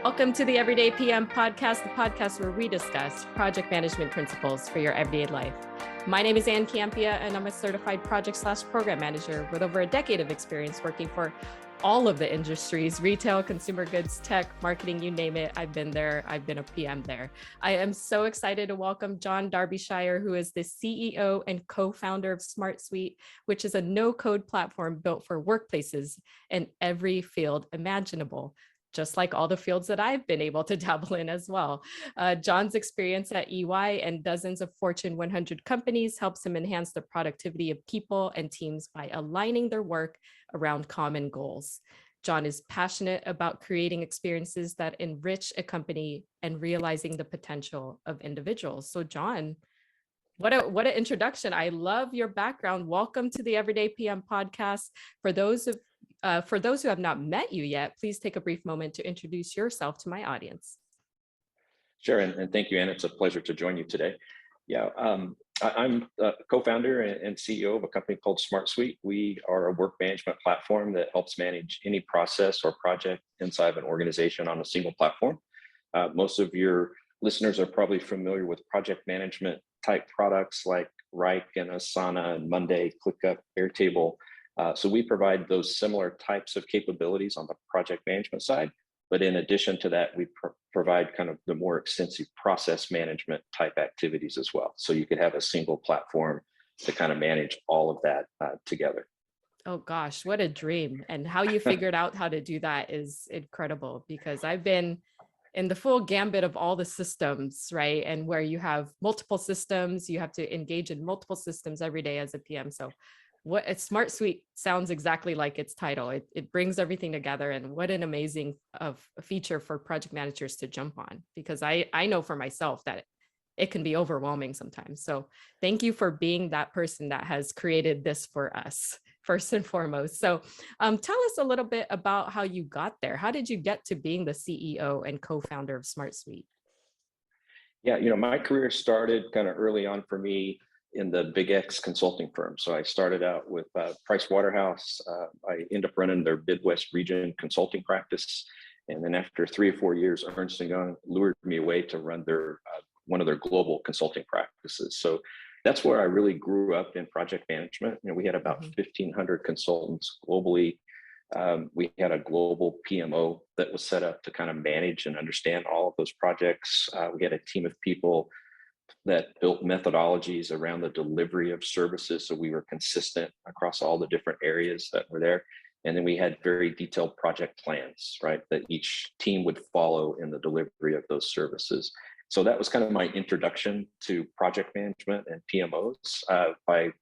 Welcome to the Everyday PM podcast, the podcast where we discuss project management principles for your everyday life. My name is Campea, and I'm a certified project/program manager with over a decade of experience working for all of the industries: retail, consumer goods, tech, marketing, you name it. I've been there. I've been a PM there. I am so excited to welcome John Darbyshire, who is the CEO and co-founder of SmartSuite, which is a no-code platform built for workplaces in every field imaginable, just like all the fields that I've been able to dabble in as well. John's experience at EY and dozens of Fortune 100 companies helps him enhance the productivity of people and teams by aligning their work around common goals. John is passionate about creating experiences that enrich a company and realizing the potential of individuals. So John, what an introduction. I love your background. Welcome to the Everyday PM podcast. For those who have not met you yet, please take a brief moment to introduce yourself to my audience. Sure, and thank you, Ann. It's a pleasure to join you today. Yeah, I'm a co-founder and CEO of a company called SmartSuite. We are a work management platform that helps manage any process or project inside of an organization on a single platform. Most of your listeners are probably familiar with project management type products like Rike and Asana and Monday, ClickUp, Airtable. So we provide those similar types of capabilities on the project management side. But in addition to that, we provide kind of the more extensive process management type activities as well. So you could have a single platform to kind of manage all of that together. Oh gosh, what a dream. And how you figured out how to do that is incredible, because I've been in the full gambit of all the systems, right? And where you have multiple systems, you have to engage in multiple systems every day as a PM. So what a SmartSuite sounds exactly like its title. It brings everything together, and what an amazing feature for project managers to jump on, because I know for myself that it can be overwhelming sometimes. So thank you for being that person that has created this for us, first and foremost. So tell us a little bit about how you got there. How did you get to being the CEO and co-founder of SmartSuite? Yeah, my career started kind of early on for me in the Big X consulting firm. So I started out with Price Waterhouse. I ended up running their Midwest region consulting practice. And then after 3 or 4 years, Ernst & Young lured me away to run their one of their global consulting practices. So that's where I really grew up in project management. We had about 1,500 consultants globally. We had a global PMO that was set up to kind of manage and understand all of those projects. We had a team of people that built methodologies around the delivery of services, so we were consistent across all the different areas that were there. And then we had very detailed project plans, right, that each team would follow in the delivery of those services. So that was kind of my introduction to project management and PMOs by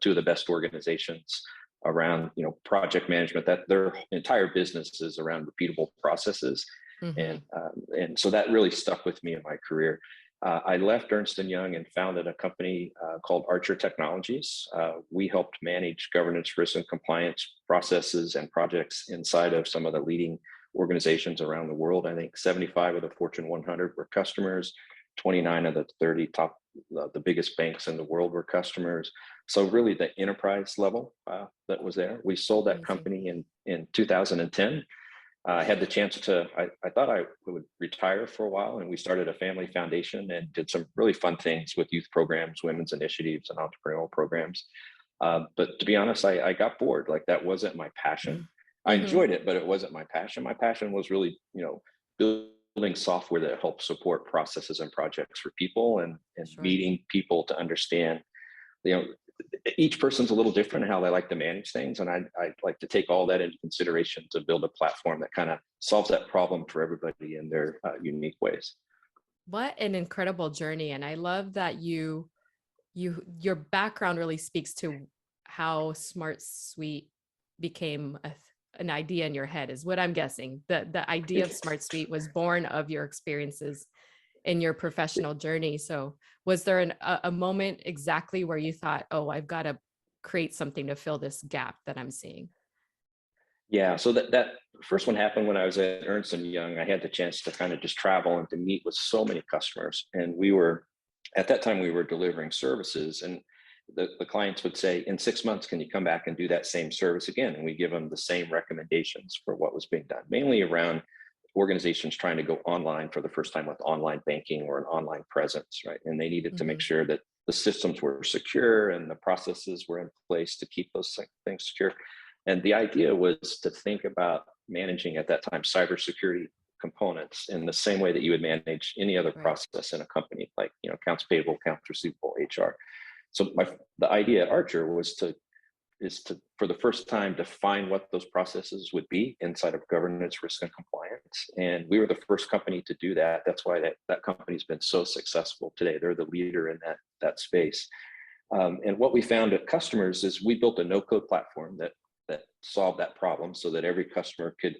two of the best organizations around project management, that their entire business is around repeatable processes. And so that really stuck with me in my career. I left Ernst & Young and founded a company called Archer Technologies. We helped manage governance, risk, and compliance processes and projects inside of some of the leading organizations around the world. I think 75 of the Fortune 100 were customers, 29 of the 30 top, the biggest banks in the world were customers. So really the enterprise level that was there. We sold that company in 2010. I had the chance to, I thought I would retire for a while, and we started a family foundation and did some really fun things with youth programs, women's initiatives, and entrepreneurial programs. But to be honest, I got bored. Like, that wasn't my passion. I enjoyed it, but it wasn't my passion. My passion was really, building software that helps support processes and projects for people, and meeting people to understand, each person's a little different in how they like to manage things. And I like to take all that into consideration to build a platform that kind of solves that problem for everybody in their unique ways. What an incredible journey. And I love that your background really speaks to how SmartSuite became an idea in your head, is what I'm guessing. The idea of SmartSuite was born of your experiences in your professional journey. So was there a moment exactly where you thought, oh, I've got to create something to fill this gap that I'm seeing? Yeah, so that first one happened when I was at Ernst & Young. I had the chance to kind of just travel and to meet with so many customers. And at that time, we were delivering services, and the clients would say, in 6 months, can you come back and do that same service again? And we give them the same recommendations for what was being done, mainly around organizations trying to go online for the first time with online banking or an online presence, right? And they needed to make sure that the systems were secure and the processes were in place to keep those things secure. And the idea was to think about managing at that time cybersecurity components in the same way that you would manage any other process in a company, like accounts payable, accounts receivable, HR. So the idea at Archer was to for the first time define what those processes would be inside of governance, risk, and compliance. And we were the first company to do that. That's why that company's been so successful today. They're the leader in that space. And what we found at customers is we built a no-code platform that solved that problem, so that every customer could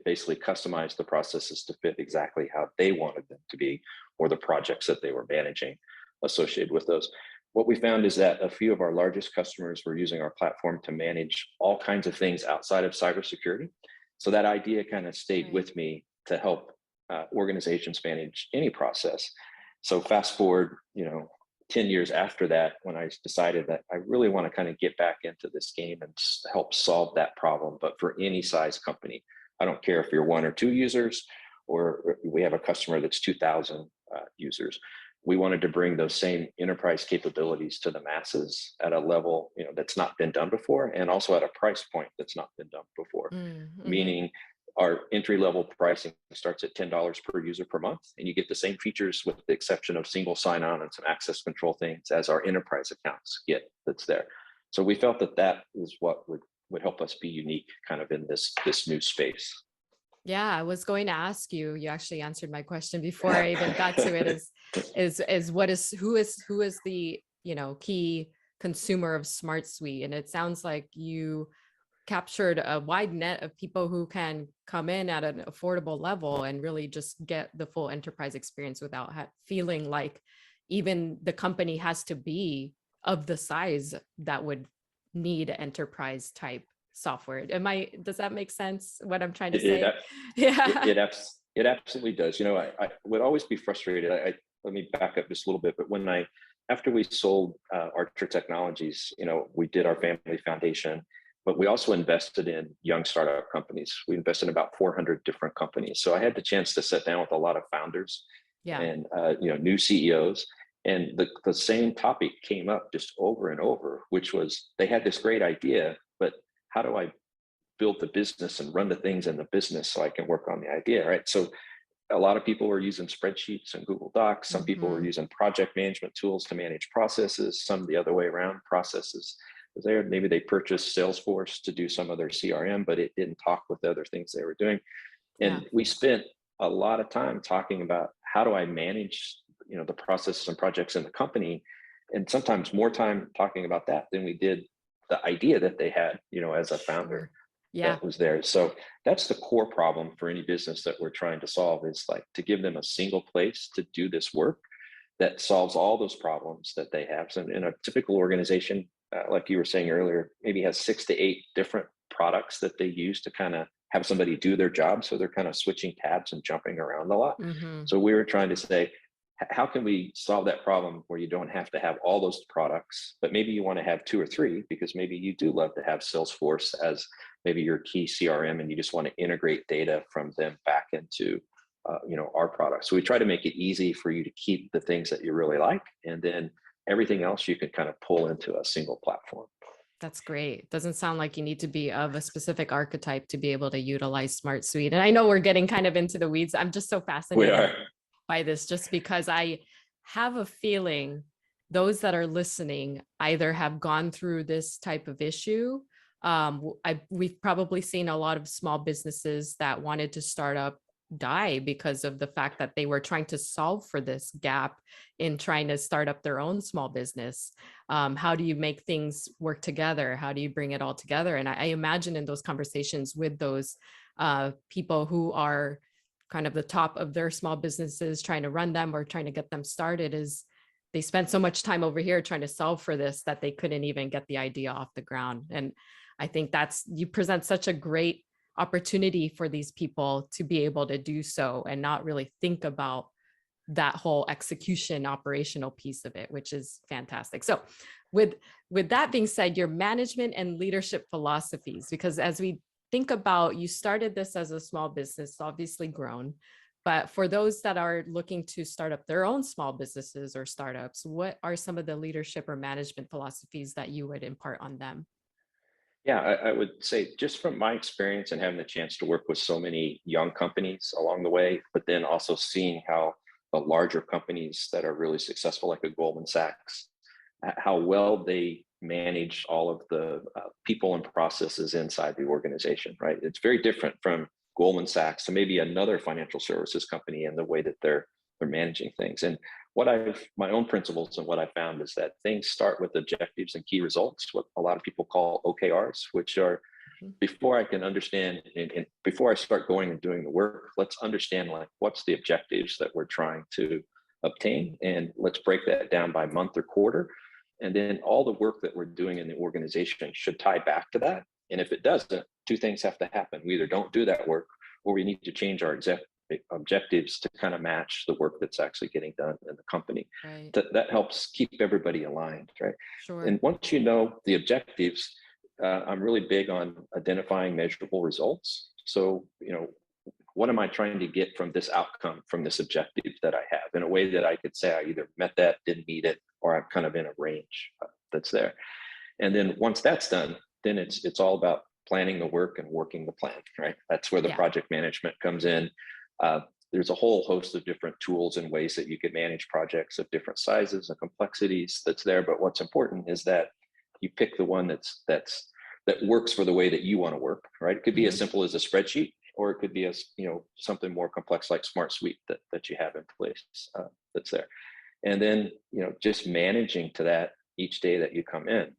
basically customize the processes to fit exactly how they wanted them to be, or the projects that they were managing associated with those. What we found is that a few of our largest customers were using our platform to manage all kinds of things outside of cybersecurity. So that idea kind of stayed with me to help organizations manage any process. So fast forward, 10 years after that, when I decided that I really want to kind of get back into this game and help solve that problem, but for any size company. I don't care if you're 1 or 2 users, or we have a customer that's 2,000 users. We wanted to bring those same enterprise capabilities to the masses at a level that's not been done before, and also at a price point that's not been done before. Meaning our entry level pricing starts at $10 per user per month, and you get the same features with the exception of single sign-on and some access control things as our enterprise accounts get that's there. So we felt that is what would help us be unique kind of in this new space. Yeah, I was going to ask you. You actually answered my question before I even got to it. Who is the key consumer of SmartSuite? And it sounds like you captured a wide net of people who can come in at an affordable level and really just get the full enterprise experience without feeling like even the company has to be of the size that would need enterprise type software. Does that make sense what I'm trying to say? It absolutely does. I would always be frustrated. Let me back up just a little bit, but after we sold Archer Technologies, we did our family foundation, but we also invested in young startup companies. We invested in about 400 different companies. So I had the chance to sit down with a lot of founders and new CEOs. And the same topic came up just over and over, which was they had this great idea, but how do I build the business and run the things in the business so I can work on the idea, right? So a lot of people were using spreadsheets and Google Docs. Some people were using project management tools to manage processes. Some the other way around, processes was there. Maybe they purchased Salesforce to do some of their CRM, but it didn't talk with the other things they were doing. And we spent a lot of time talking about how do I manage the processes and projects in the company, and sometimes more time talking about that than we did the idea that they had, as a founder that was there. So that's the core problem for any business that we're trying to solve, is like to give them a single place to do this work that solves all those problems that they have. So in a typical organization, like you were saying earlier, maybe has 6 to 8 different products that they use to kind of have somebody do their job. So they're kind of switching tabs and jumping around a lot. So we were trying to say, how can we solve that problem where you don't have to have all those products, but maybe you want to have 2 or 3, because maybe you do love to have Salesforce as maybe your key CRM, and you just want to integrate data from them back into our products. So we try to make it easy for you to keep the things that you really like, and then everything else you can kind of pull into a single platform. That's great. Doesn't sound like you need to be of a specific archetype to be able to utilize SmartSuite. And I know we're getting kind of into the weeds. I'm just so fascinated by this, just because I have a feeling those that are listening either have gone through this type of issue. We've probably seen a lot of small businesses that wanted to start up die because of the fact that they were trying to solve for this gap in trying to start up their own small business. How do you make things work together? How do you bring it all together? And I imagine in those conversations with those people who are kind of the top of their small businesses, trying to run them or trying to get them started, is they spent so much time over here trying to solve for this that they couldn't even get the idea off the ground. And I think you present such a great opportunity for these people to be able to do so and not really think about that whole execution operational piece of it, which is fantastic. So with that being said, your management and leadership philosophies, because as we think about, you started this as a small business, obviously grown, but for those that are looking to start up their own small businesses or startups, what are some of the leadership or management philosophies that you would impart on them? Yeah, I would say just from my experience and having the chance to work with so many young companies along the way, but then also seeing how the larger companies that are really successful, like a Goldman Sachs, how well they manage all of the people and processes inside the organization, right? It's very different from Goldman Sachs to maybe another financial services company in the way that they're managing things. And my own principles and what I found is that things start with objectives and key results, what a lot of people call OKRs, which are Mhm. before I can understand and before I start going and doing the work, let's understand like what's the objectives that we're trying to obtain, and let's break that down by month or quarter. And then all the work that we're doing in the organization should tie back to that. And if it doesn't, two things have to happen. We either don't do that work, or we need to change our objectives to kind of match the work that's actually getting done in the company. Right. That helps keep everybody aligned, right? Sure. And once you know the objectives, I'm really big on identifying measurable results. So, what am I trying to get from this outcome, from this objective that I have, in a way that I could say I either met that, didn't meet it, or I'm kind of in a range that's there. And then once that's done, then it's all about planning the work and working the plan, right? That's where the Yeah. project management comes in. Uh, there's a whole host of different tools and ways that you can manage projects of different sizes and complexities that's there. But what's important is that you pick the one that works for the way that you want to work, right? It could be as Mhm. simple as a spreadsheet, or it could be as something more complex like SmartSuite that you have in place that's there. And then just managing to that each day that you come in,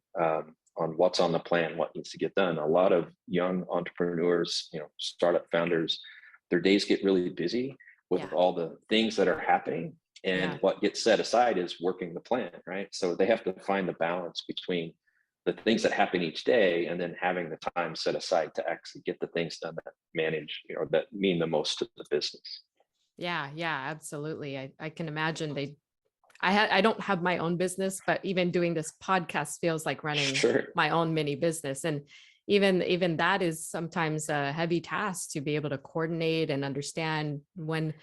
on what's on the plan, what needs to get done. A lot of young entrepreneurs, startup founders, their days get really busy with Yeah. all the things that are happening, and Yeah. what gets set aside is working the plan, right? So they have to find the balance between the things that happen each day and then having the time set aside to actually get the things done that manage, that mean the most to the business. Yeah. Yeah. Absolutely. I can imagine I don't have my own business, but even doing this podcast feels like running Sure. my own mini business. And even that is sometimes a heavy task to be able to coordinate and understand when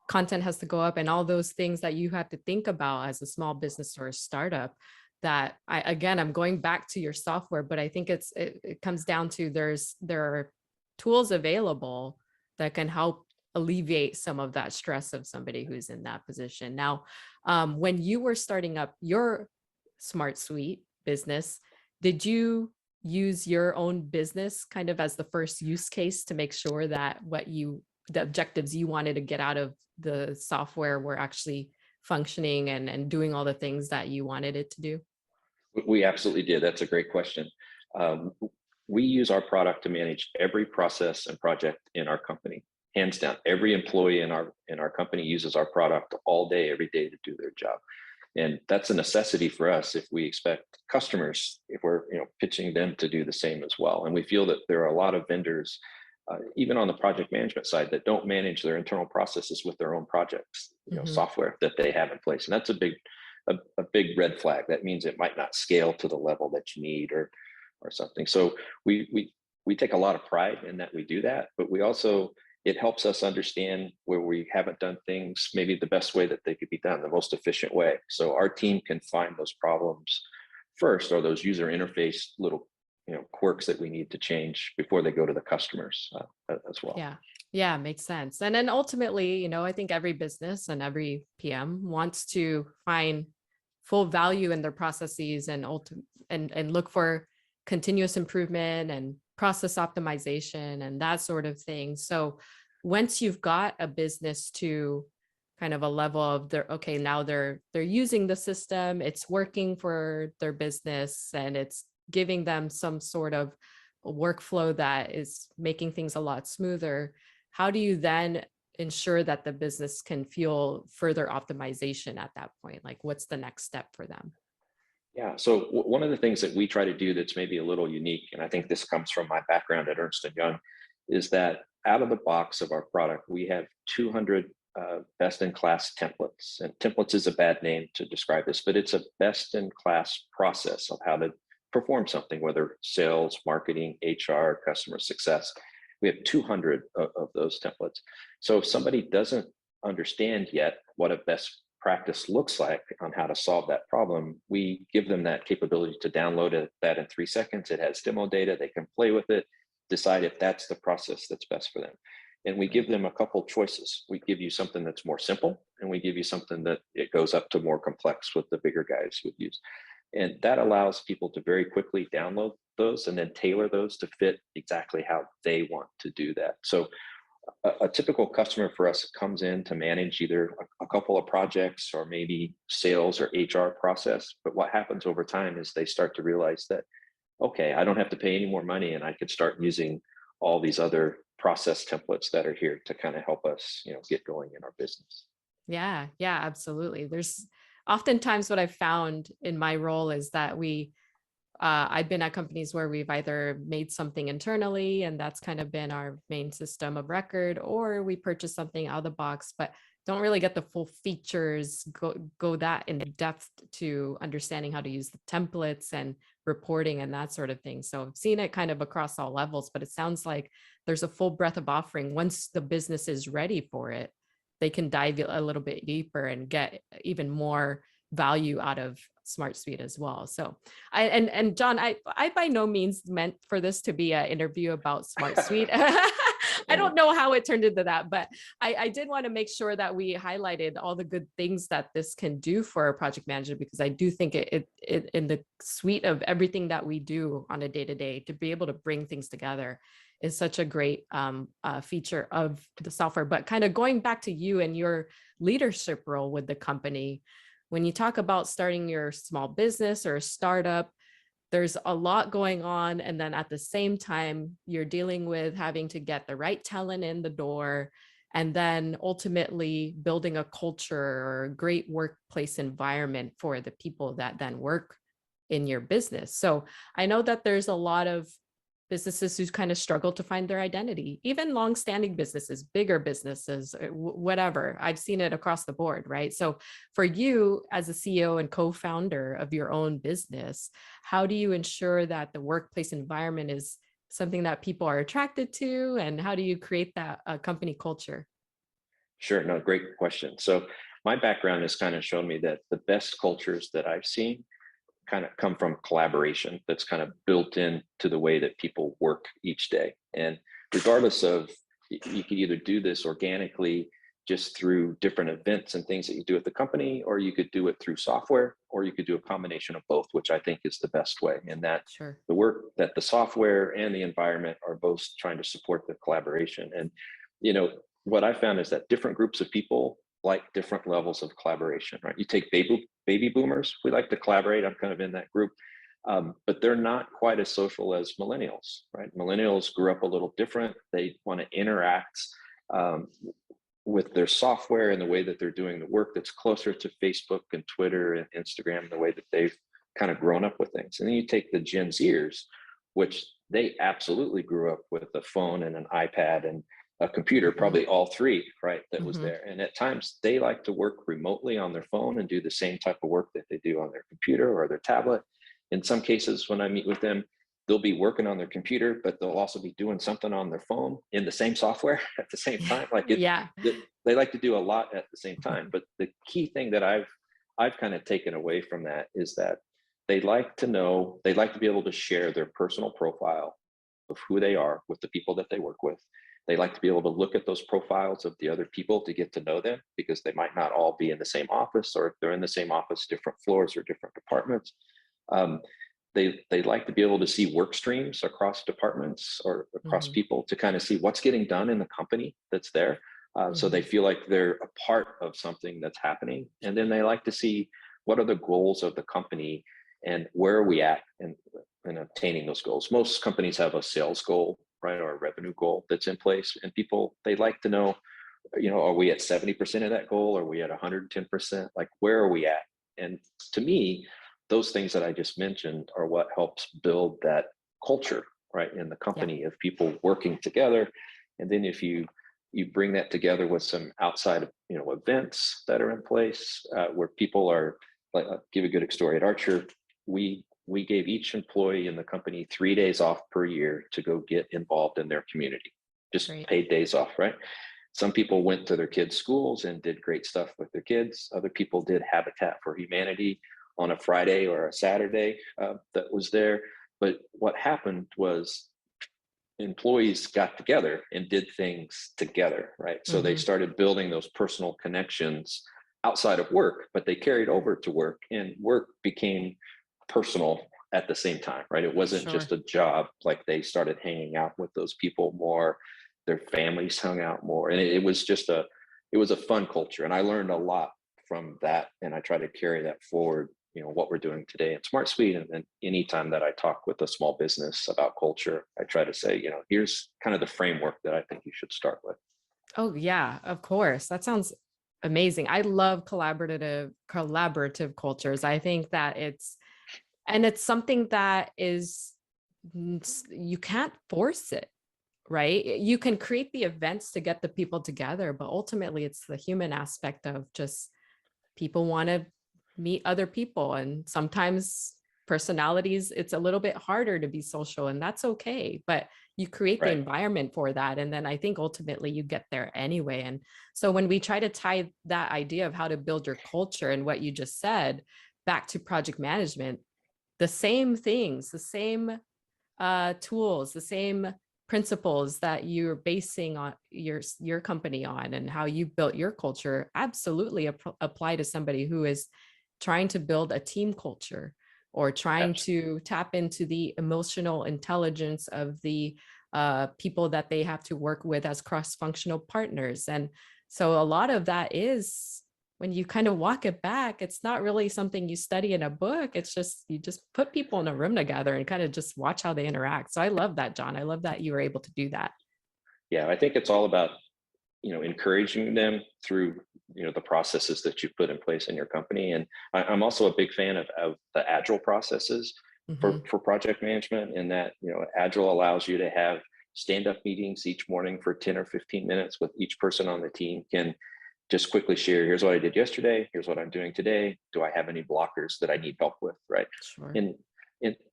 content has to go up and all those things that you have to think about as a small business or a startup. That I'm going back to your software, but I think it comes down to there are tools available that can help alleviate some of that stress of somebody who's in that position. Now, when you were starting up your SmartSuite business, did you use your own business kind of as the first use case to make sure that the objectives you wanted to get out of the software were actually functioning and doing all the things that you wanted it to do? We absolutely did. That's a great question. Um, we use our product to manage every process and project in our company, hands down. Every employee in our company uses our product all day, every day to do their job, and that's a necessity for us if we expect customers, if we're pitching them to do the same as well. And we feel that there are a lot of vendors, even on the project management side, that don't manage their internal processes with their own projects, Hmm. software that they have in place, and that's a big red flag. That means it might not scale to the level that you need, or something. So we take a lot of pride in that we do that, but we also, it helps us understand where we haven't done things maybe the best way that they could be done, the most efficient way. So our team can find those problems first, or those user interface little quirks that we need to change before they go to the customers as well. Yeah. Yeah, makes sense. And then ultimately, I think every business and every PM wants to find full value in their processes and look for continuous improvement and process optimization and that sort of thing. So once you've got a business to kind of a level of now they're using the system, it's working for their business and it's giving them some sort of workflow that is making things a lot smoother. How do you then ensure that the business can fuel further optimization at that point? Like, what's the next step for them? Yeah. So one of the things that we try to do that's maybe a little unique, and I think this comes from my background at Ernst & Young, is that out of the box of our product, we have 200 best-in-class templates. And templates is a bad name to describe this, but it's a best-in-class process of how to perform something, whether sales, marketing, HR, customer success. We have 200 of those templates. So if somebody doesn't understand yet what a best practice looks like on how to solve that problem, we give them that capability to download that in 3 seconds. It has demo data, they can play with it, decide if that's the process that's best for them. And we give them a couple choices. We give you something that's more simple, and we give you something that it goes up to more complex, what the bigger guys would use. And that allows people to very quickly download those and then tailor those to fit exactly how they want to do that. So a typical customer for us comes in to manage either a couple of projects or maybe sales or HR process. But what happens over time is they start to realize that, okay, I don't have to pay any more money, and I could start using all these other process templates that are here to kind of help us, get going in our business. Yeah, yeah, absolutely. There's oftentimes what I've found in my role is that I've been at companies where we've either made something internally and that's kind of been our main system of record, or we purchase something out of the box, but don't really get the full features, go that in depth to understanding how to use the templates and reporting and that sort of thing. So I've seen it kind of across all levels, but it sounds like there's a full breadth of offering. Once the business is ready for it, they can dive a little bit deeper and get even more value out of SmartSuite as well. So and John, I by no means meant for this to be an interview about SmartSuite. I don't know how it turned into that, but I did want to make sure that we highlighted all the good things that this can do for a project manager, because I do think it in the suite of everything that we do on a day-to-day, to be able to bring things together is such a great feature of the software. But kind of going back to you and your leadership role with the company, when you talk about starting your small business or a startup, there's a lot going on. And then at the same time, you're dealing with having to get the right talent in the door, and then ultimately building a culture or a great workplace environment for the people that then work in your business. So I know that there's a lot of businesses who kind of struggle to find their identity, even long-standing businesses, bigger businesses, whatever. I've seen it across the board, right? So for you as a CEO and co-founder of your own business, how do you ensure that the workplace environment is something that people are attracted to? And how do you create that company culture? Sure, no, great question. So my background has kind of shown me that the best cultures that I've seen kind of come from collaboration that's kind of built into the way that people work each day. And regardless of, you could either do this organically just through different events and things that you do at the company, or you could do it through software, or you could do a combination of both, which I think is the best way. And that Sure. the work that the software and the environment are both trying to support the collaboration. And, what I found is that different groups of people like different levels of collaboration, right? You take baby boomers, we like to collaborate. I'm kind of in that group, but they're not quite as social as millennials, right? Millennials grew up a little different. They want to interact with their software in the way that they're doing the work that's closer to Facebook and Twitter and Instagram, the way that they've kind of grown up with things. And then you take the Gen Zers, which they absolutely grew up with a phone and an iPad and a computer, probably all three, right, that was there. And at times they like to work remotely on their phone and do the same type of work that they do on their computer or their tablet. In some cases, when I meet with them, they'll be working on their computer, but they'll also be doing something on their phone in the same software at the same time. Like Yeah. they like to do a lot at the same time. But the key thing that I've kind of taken away from that is that they like to be able to share their personal profile of who they are with the people that they work with. They like to be able to look at those profiles of the other people to get to know them, because they might not all be in the same office, or if they're in the same office, different floors or different departments. They like to be able to see work streams across departments or across people to kind of see what's getting done in the company that's there. So they feel like they're a part of something that's happening. And then they like to see what are the goals of the company and where are we at in obtaining those goals. Most companies have a sales goal, right, or a revenue goal that's in place, and people, they like to know, are we at 70% of that goal? Are we at 110%? Like, where are we at? And to me, those things that I just mentioned are what helps build that culture, right, in the company of people working together. And then if you bring that together with some outside, events that are in place, where people are, like, I'll give a good story. At Archer, we gave each employee in the company 3 days off per year to go get involved in their community. just Great. paid days off, right? Some people went to their kids' schools and did great stuff with their kids. Other people did Habitat for Humanity on a Friday or a Saturday that was there. But what happened was employees got together and did things together, right? So they Mm-hmm. started building those personal connections outside of work, but they carried over to work, and work became personal at the same time, right? It wasn't Sure. just a job. Like, they started hanging out with those people more, their families hung out more, and it was just it was a fun culture. And I learned a lot from that, and I try to carry that forward, what we're doing today in SmartSuite. And anytime that I talk with a small business about culture, I try to say, here's kind of the framework that I think you should start with. Oh yeah, of course. That sounds amazing. I love collaborative cultures. I think that it's something that is you can't force it, right? You can create the events to get the people together, but ultimately it's the human aspect of just people want to meet other people. And sometimes personalities, it's a little bit harder to be social, and that's okay. But you create the Right. environment for that. And then I think ultimately you get there anyway. And so when we try to tie that idea of how to build your culture and what you just said back to project management, the same things, the same tools, the same principles that you're basing on your company on and how you built your culture absolutely apply to somebody who is trying to build a team culture or trying Absolutely. to tap into the emotional intelligence of the people that they have to work with as cross-functional partners. And so a lot of that is, when you kind of walk it back, it's not really something you study in a book. It's just, you just put people in a room together and kind of just watch how they interact. So I love that, John. I love that you were able to do that. Yeah, I think it's all about, encouraging them through, the processes that you put in place in your company. And I'm also a big fan of the agile processes Mm-hmm. for project management, in that, agile allows you to have stand-up meetings each morning for 10 or 15 minutes with each person on the team, can just quickly share, here's what I did yesterday, here's what I'm doing today, do I have any blockers that I need help with, right? Sure. And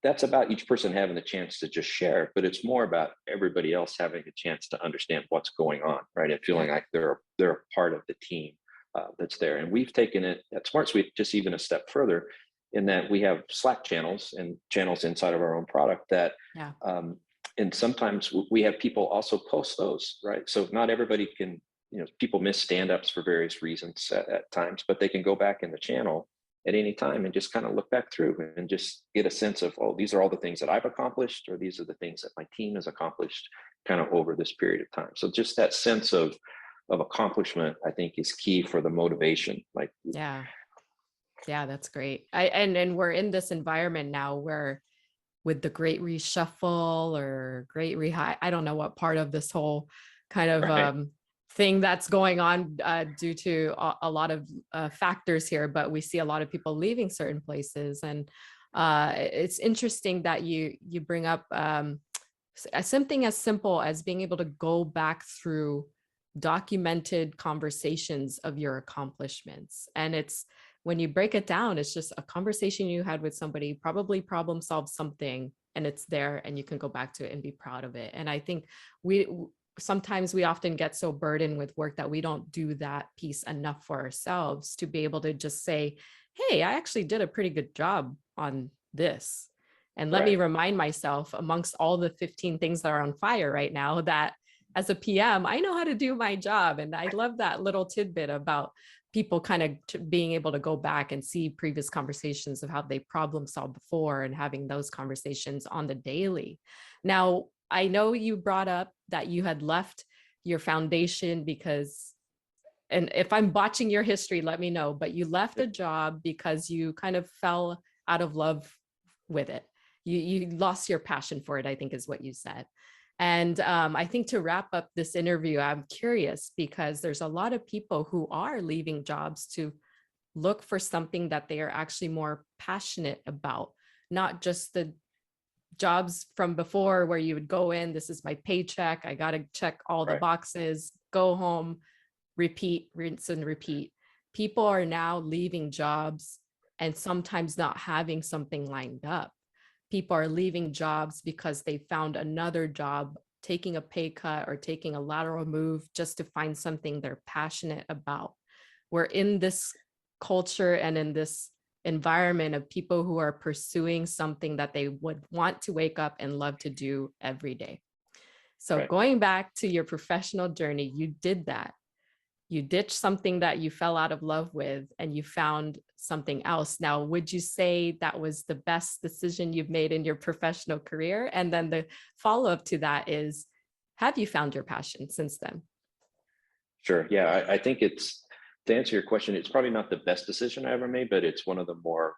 that's about each person having the chance to just share, but it's more about everybody else having a chance to understand what's going on, right? And feeling Yeah. like they're a part of the team that's there. And we've taken it at SmartSuite just even a step further, in that we have Slack channels and channels inside of our own product that Yeah. and sometimes we have people also post those, right? So not everybody can, people miss stand-ups for various reasons at times, but they can go back in the channel at any time and just kind of look back through and just get a sense of, oh, these are all the things that I've accomplished, or these are the things that my team has accomplished kind of over this period of time. So just that sense of accomplishment, I think, is key for the motivation. Like, Yeah. Yeah, that's great. And we're in this environment now where, with the great reshuffle or great rehi, I don't know what part of this whole kind of right, thing that's going on due to a lot of factors here, but we see a lot of people leaving certain places. And it's interesting that you bring up something as simple as being able to go back through documented conversations of your accomplishments. And it's, when you break it down, it's just a conversation you had with somebody, probably problem solved something, and it's there and you can go back to it and be proud of it. And I think we sometimes we often get so burdened with work that we don't do that piece enough for ourselves to be able to just say, hey, I actually did a pretty good job on this. And let me right. remind myself, amongst all the 15 things that are on fire right now, that as a PM, I know how to do my job. And I love that little tidbit about people kind of being able to go back and see previous conversations of how they problem solved before and having those conversations on the daily. Now, I know you brought up that you had left your foundation because, and if I'm botching your history, let me know, but you left a job because you kind of fell out of love with it. You lost your passion for it, I think is what you said. And I think to wrap up this interview, I'm curious because there's a lot of people who are leaving jobs to look for something that they are actually more passionate about, not just the jobs from before where you would go in, this is my paycheck, I got to check all the Right. boxes, go home, repeat, rinse and repeat. People are now leaving jobs and sometimes not having something lined up. People are leaving jobs because they found another job taking a pay cut or taking a lateral move just to find something they're passionate about. We're in this culture and in this environment of people who are pursuing something that they would want to wake up and love to do every day. So Right. going back to your professional journey, you did that. You ditched something that you fell out of love with and you found something else. Now, would you say that was the best decision you've made in your professional career? And then the follow-up to that is, have you found your passion since then? Sure. Yeah, I think to answer your question, it's probably not the best decision I ever made, but it's one of the more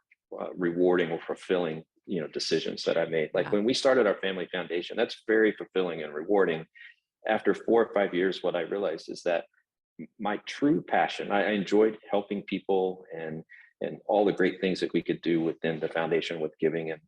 rewarding or fulfilling, decisions that I made. Like Yeah. when we started our family foundation, that's very fulfilling and rewarding. After 4 or 5 years, what I realized is that my true passion, I enjoyed helping people and all the great things that we could do within the foundation with giving and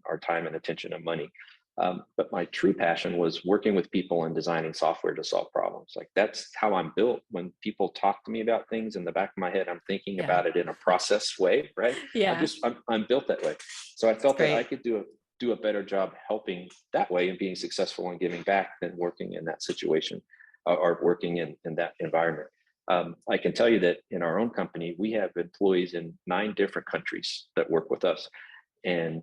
our time and attention and money. But my true passion was working with people and designing software to solve problems. Like that's how I'm built. When people talk to me about things, in the back of my head, I'm thinking about it in a process way, right? Yeah. I'm built that way. So I felt that I Great. could do a better job helping that way and being successful and giving back than working in that situation or working in that environment. I can tell you that in our own company, we have employees in 9 different countries that work with us. And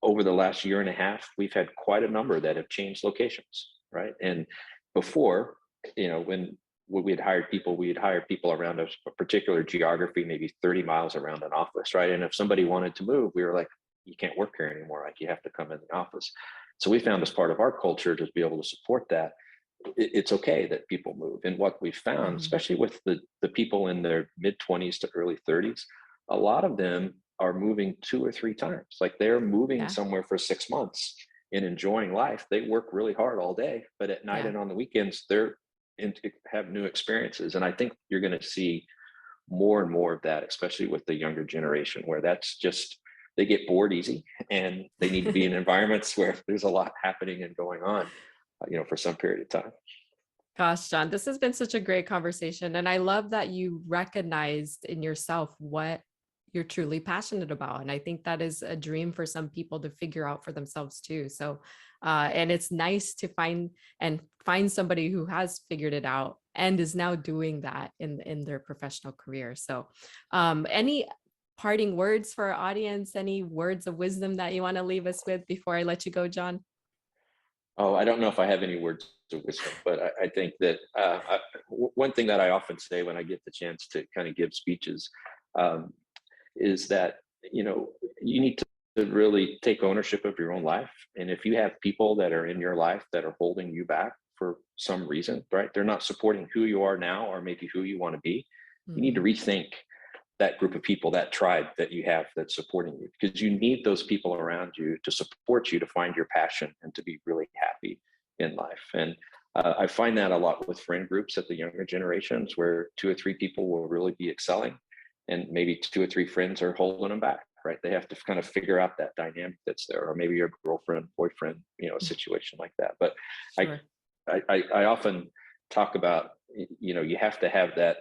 over the last year and a half, we've had quite a number that have changed locations, right? And before, when we'd hired people, we'd hire people around a particular geography, maybe 30 miles around an office, right? And if somebody wanted to move, we were like, you can't work here anymore. Like you have to come in the office. So we found as part of our culture to be able to support that, it's okay that people move. And what we found, especially with the people in their mid 20s to early 30s, a lot of them are moving 2 or 3 times. Like they're moving Yeah. somewhere for 6 months and enjoying life. They work really hard all day, but at night Yeah. and on the weekends, they're in to have new experiences. And I think you're going to see more and more of that, especially with the younger generation, where that's just, they get bored easy and they need to be in environments where there's a lot happening and going on, for some period of time. Gosh, John, this has been such a great conversation. And I love that you recognized in yourself what you're truly passionate about. And I think that is a dream for some people to figure out for themselves too. So, and it's nice to find somebody who has figured it out and is now doing that in their professional career. So, any parting words for our audience, any words of wisdom that you want to leave us with before I let you go, John? Oh, I don't know if I have any words of wisdom, but I think that one thing that I often say when I get the chance to kind of give speeches is that, you need to really take ownership of your own life. And if you have people that are in your life that are holding you back for some reason, right? They're not supporting who you are now or maybe who you want to be. You need to rethink that group of people, that tribe that you have that's supporting you, because you need those people around you to support you to find your passion and to be really happy in life. And I find that a lot with friend groups at the younger generations, where 2 or 3 people will really be excelling and maybe 2 or 3 friends are holding them back, right? They have to kind of figure out that dynamic that's there, or maybe your girlfriend, boyfriend, a situation like that. But Sure. I often talk about, you have to have that.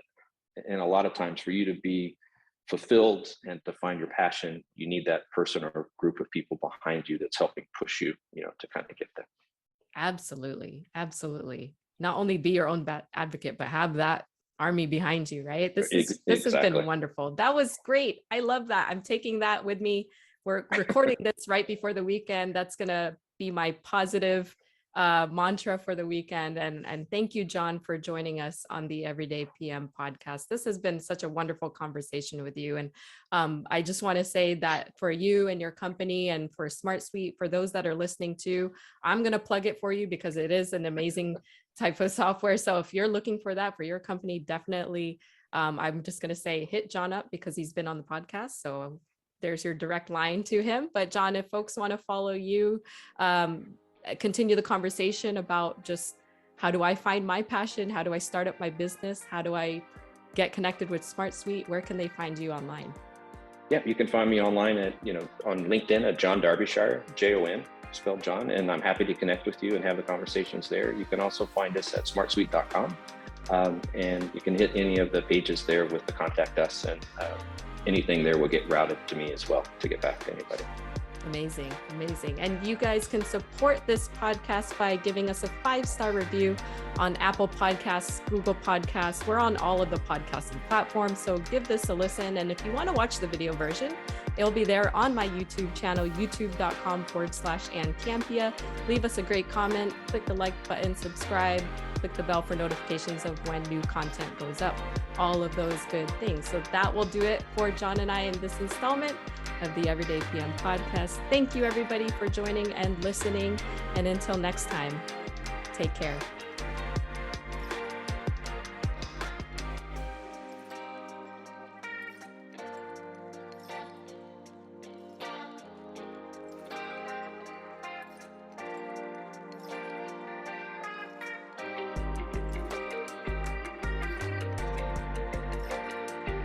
And a lot of times for you to be fulfilled and to find your passion, you need that person or group of people behind you that's helping push you, to kind of get there. Absolutely. Absolutely. Not only be your own advocate, but have that army behind you, right? This has been Exactly. wonderful. That was great. I love that. I'm taking that with me. We're recording this right before the weekend. That's going to be my positive mantra for the weekend. And thank you, John, for joining us on the Everyday PM podcast. This has been such a wonderful conversation with you. And I just want to say that for you and your company and for SmartSuite, for those that are listening to, I'm going to plug it for you because it is an amazing type of software. So if you're looking for that for your company, definitely, I'm just going to say hit John up because he's been on the podcast. So there's your direct line to him. But John, if folks want to follow you, continue the conversation about just how do I find my passion? How do I start up my business? How do I get connected with SmartSuite? Where can they find you online? Yeah, you can find me online on LinkedIn at John Darbyshire, Jon, spelled John, and I'm happy to connect with you and have the conversations there. You can also find us at smartsuite.com, and you can hit any of the pages there with the contact us, and anything there will get routed to me as well to get back to anybody. Amazing, amazing. And you guys can support this podcast by giving us a 5-star review on Apple Podcasts, Google Podcasts. We're on all of the podcasting platforms, so give this a listen. And if you want to watch the video version, it'll be there on my YouTube channel, youtube.com/AnnCampea. Leave us a great comment, click the like button, subscribe, click the bell for notifications of when new content goes up, all of those good things. So that will do it for John and I in this installment of the Everyday PM podcast. Thank you everybody for joining and listening. And until next time, take care.